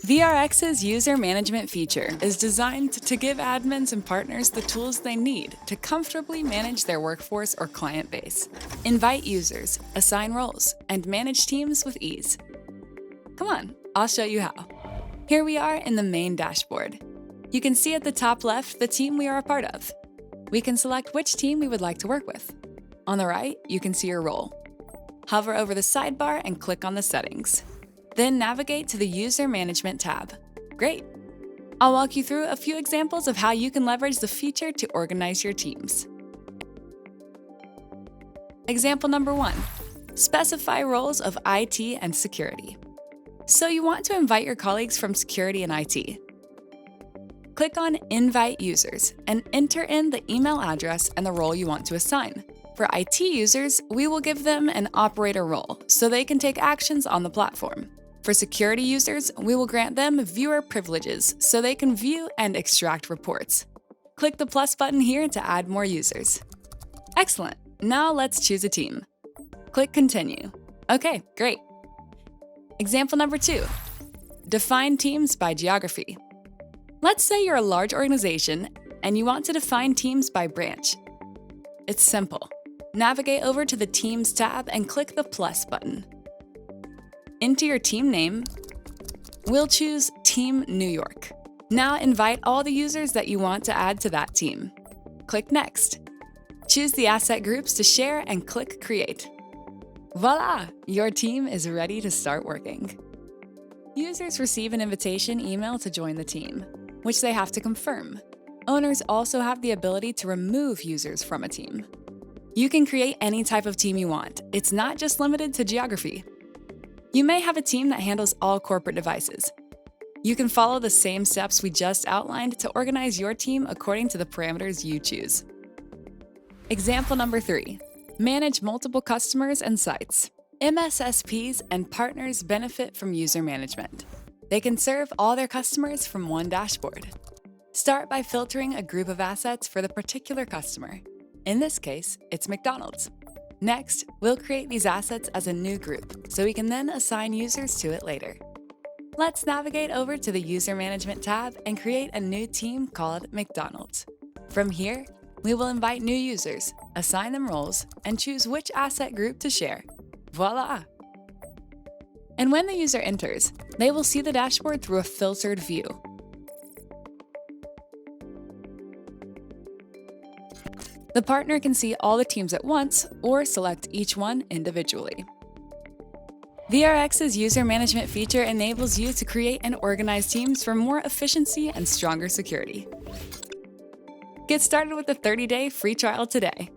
vRx's user management feature is designed to give admins and partners the tools they need to comfortably manage their workforce or client base, invite users, assign roles, and manage teams with ease. Come on, I'll show you how. Here we are in the main dashboard. You can see at the top left the team we are a part of. We can select which team we would like to work with. On the right, you can see your role. Hover over the sidebar and click on the settings. Then navigate to the User Management tab. Great! I'll walk you through a few examples of how you can leverage the feature to organize your teams. Example number 1. Specify roles of IT and security. So you want to invite your colleagues from security and IT. Click on Invite Users and enter in the email address and the role you want to assign. For IT users, we will give them an operator role so they can take actions on the platform. For security users, we will grant them viewer privileges so they can view and extract reports. Click the plus button here to add more users. Excellent! Now let's choose a team. Click Continue. Okay, great. Example number 2. Define teams by geography. Let's say you're a large organization and you want to define teams by branch. It's simple. Navigate over to the Teams tab and click the plus button. Enter your team name. We'll choose Team New York. Now invite all the users that you want to add to that team. Click Next. Choose the asset groups to share and click Create. Voila! Your team is ready to start working. Users receive an invitation email to join the team, which they have to confirm. Owners also have the ability to remove users from a team. You can create any type of team you want. It's not just limited to geography. You may have a team that handles all corporate devices. You can follow the same steps we just outlined to organize your team according to the parameters you choose. Example number 3. Manage multiple customers and sites. MSSPs and partners benefit from user management. They can serve all their customers from one dashboard. Start by filtering a group of assets for the particular customer. In this case, it's McDonald's. Next, we'll create these assets as a new group, so we can then assign users to it later. Let's navigate over to the User Management tab and create a new team called McDonald's. From here, we will invite new users, assign them roles, and choose which asset group to share. Voila! And when the user enters, they will see the dashboard through a filtered view. The partner can see all the teams at once or select each one individually. vRx's user management feature enables you to create and organize teams for more efficiency and stronger security. Get started with a 30-day free trial today.